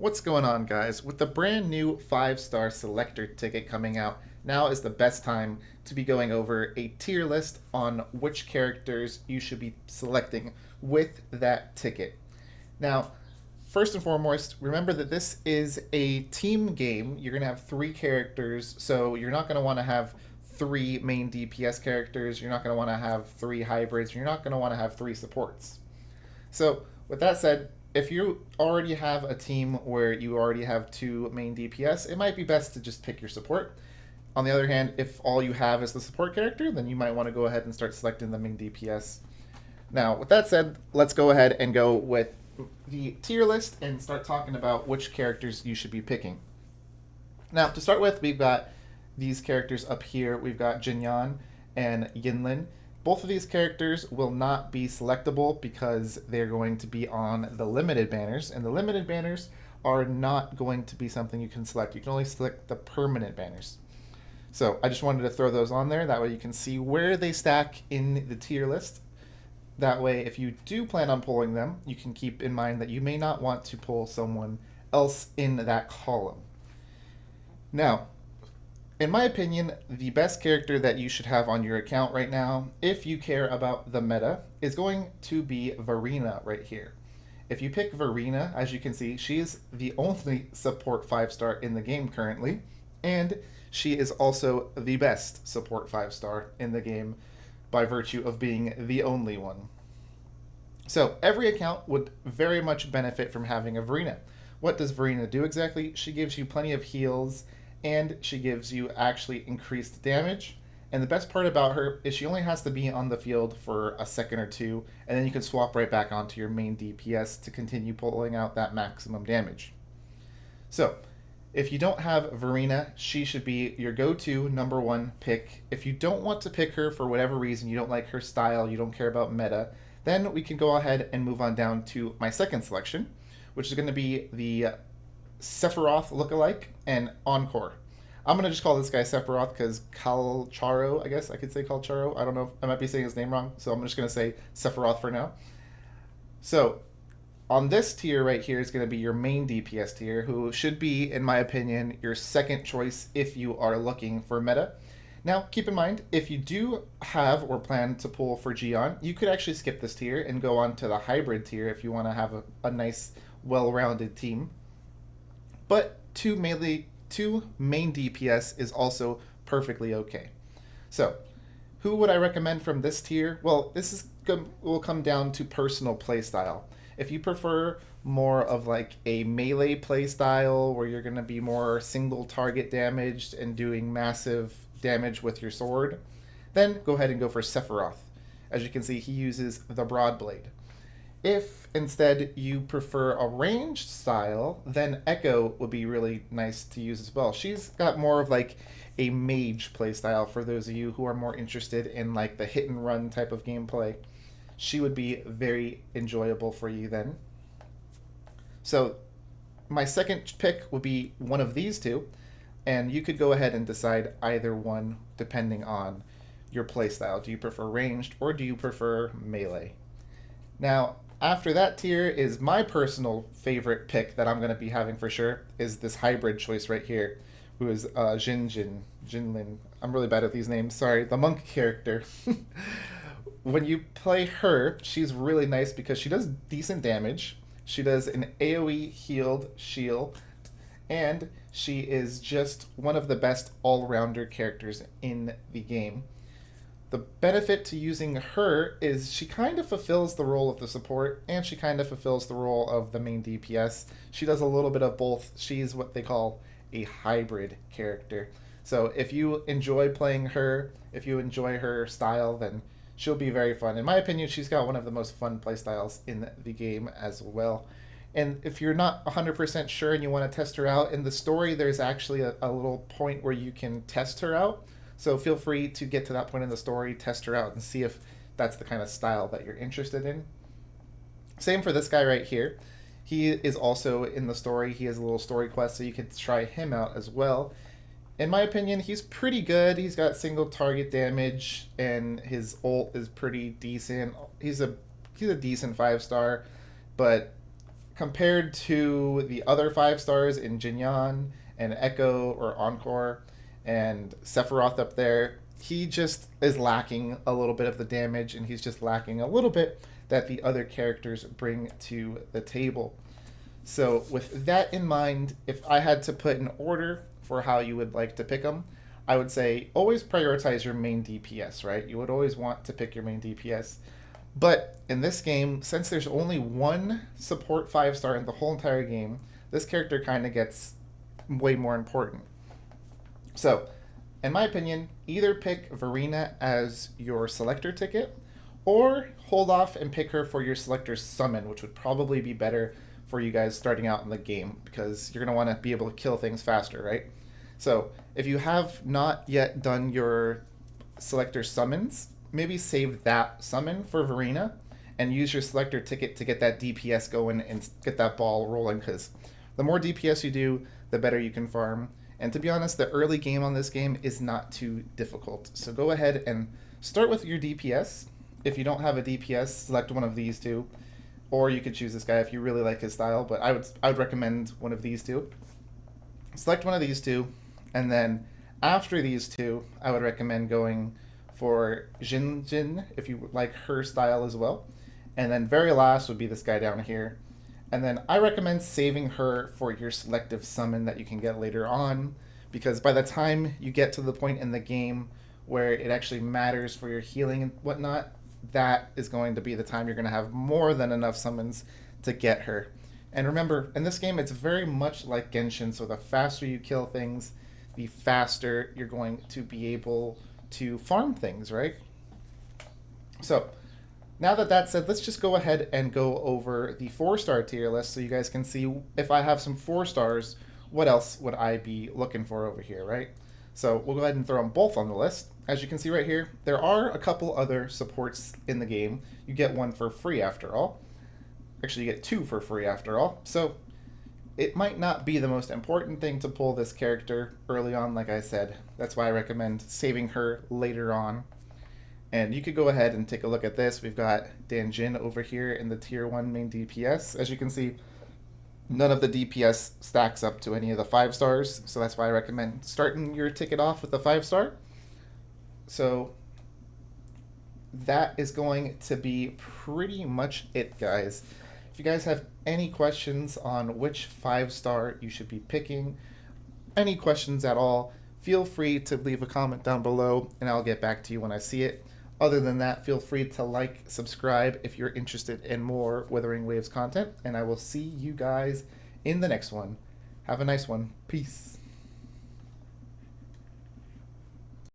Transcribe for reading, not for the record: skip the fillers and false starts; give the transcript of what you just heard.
What's going on, guys? With the brand new 5-star Selector ticket coming out, now is the best time to be going over a tier list on which characters you should be selecting with that ticket. Now, first and foremost, remember that this is a team game. You're going to have three characters, so you're not going to want to have three main DPS characters. You're not going to want to have three hybrids. You're not going to want to have three supports. So, with that said, if you already have a team where you already have two main DPS, it might be best to just pick your support. On the other hand, if all you have is the support character, then you might want to go ahead and start selecting the main DPS. Now, with that said, let's go ahead and go with the tier list and start talking about which characters you should be picking. Now, to start with, we've got these characters up here. We've got Jinyan and Yinlin. Both of these characters will not be selectable because they're going to be on the limited banners, and the limited banners are not going to be something you can select. You can only select the permanent banners. So I just wanted to throw those on there. That way you can see where they stack in the tier list. That way, if you do plan on pulling them, you can keep in mind that you may not want to pull someone else in that column. Now, in my opinion, the best character that you should have on your account right now, if you care about the meta, is going to be Verena right here. If you pick Verena, as you can see, she is the only support 5-star in the game currently, and she is also the best support 5-star in the game by virtue of being the only one. So every account would very much benefit from having a Verena. What does Verena do exactly? She gives you plenty of heals, and she gives you actually increased damage. And the best part about her is she only has to be on the field for a second or two, and then you can swap right back onto your main DPS to continue pulling out that maximum damage. So, if you don't have Verena, she should be your go-to number one pick. If you don't want to pick her for whatever reason, you don't like her style, you don't care about meta, then we can go ahead and move on down to my second selection, which is going to be the Sephiroth lookalike and Encore. I'm going to just call this guy Sephiroth because Kalcharo, I guess I could say Kalcharo. I don't know. I might be saying his name wrong, so I'm just going to say Sephiroth for now. So, on this tier right here is going to be your main DPS tier, who should be, in my opinion, your second choice if you are looking for meta. Now, keep in mind, if you do have or plan to pull for Gion, you could actually skip this tier and go on to the hybrid tier if you want to have a nice, well-rounded team. But two main DPS is also perfectly okay. So, who would I recommend from this tier? Well, will come down to personal playstyle. If you prefer more of like a melee playstyle where you're going to be more single target damaged and doing massive damage with your sword, then go ahead and go for Sephiroth. As you can see, he uses the Broadblade. If instead you prefer a ranged style, then Echo would be really nice to use as well. She's got more of like a mage playstyle for those of you who are more interested in like the hit and run type of gameplay. She would be very enjoyable for you then. So my second pick would be one of these two, and you could go ahead and decide either one depending on your playstyle. Do you prefer ranged or do you prefer melee? Now, after that tier is my personal favorite pick that I'm going to be having for sure, is this hybrid choice right here, who is Jinlin. I'm really bad at these names, sorry, the monk character. When you play her, she's really nice because she does decent damage. She does an AoE healed shield, and she is just one of the best all-rounder characters in the game. The benefit to using her is she kind of fulfills the role of the support, and she kind of fulfills the role of the main DPS. She does a little bit of both. She's what they call a hybrid character. So if you enjoy playing her, if you enjoy her style, then she'll be very fun. In my opinion, she's got one of the most fun playstyles in the game as well. And if you're not 100% sure and you want to test her out, in the story there's actually a little point where you can test her out. So feel free to get to that point in the story, test her out, and see if that's the kind of style that you're interested in. Same for this guy right here. He is also in the story. He has a little story quest, so you can try him out as well. In my opinion, he's pretty good. He's got single target damage, and his ult is pretty decent. He's a decent 5-star, but compared to the other 5 stars in Jinyan and Echo or Encore and Sephiroth up there, he just is lacking a little bit of the damage, and he's just lacking a little bit that the other characters bring to the table. So, with that in mind, if I had to put an order for how you would like to pick them, I would say always prioritize your main DPS, right? You would always want to pick your main DPS. But in this game, since there's only one support 5 star in the whole entire game, this character kind of gets way more important. So, in my opinion, either pick Verena as your selector ticket, or hold off and pick her for your selector summon, which would probably be better for you guys starting out in the game because you're going to want to be able to kill things faster, right? So, if you have not yet done your selector summons, maybe save that summon for Verena and use your selector ticket to get that DPS going and get that ball rolling, because the more DPS you do, the better you can farm. And to be honest, the early game on this game is not too difficult. So go ahead and start with your DPS. If you don't have a DPS, select one of these two. Or you could choose this guy if you really like his style, but I would recommend one of these two. Select one of these two, and then after these two, I would recommend going for Jin Jin if you like her style as well. And then very last would be this guy down here. And then I recommend saving her for your selective summon that you can get later on, because by the time you get to the point in the game where it actually matters for your healing and whatnot, that is going to be the time you're going to have more than enough summons to get her. And remember, in this game, it's very much like Genshin, so the faster you kill things, the faster you're going to be able to farm things, right? So, now that that's said, let's just go ahead and go over the 4-star tier list so you guys can see if I have some 4 stars, what else would I be looking for over here, right? So we'll go ahead and throw them both on the list. As you can see right here, there are a couple other supports in the game. You get one for free after all. Actually, you get 2 for free after all. So it might not be the most important thing to pull this character early on, like I said. That's why I recommend saving her later on. And you could go ahead and take a look at this. We've got Dan Jin over here in the tier 1 main DPS. As you can see, none of the DPS stacks up to any of the 5 stars, so that's why I recommend starting your ticket off with a 5-star. So that is going to be pretty much it, guys. If you guys have any questions on which 5-star you should be picking, any questions at all, feel free to leave a comment down below and I'll get back to you when I see it. Other than that, feel free to like, subscribe if you're interested in more Wuthering Waves content, and I will see you guys in the next one. Have a nice one. Peace.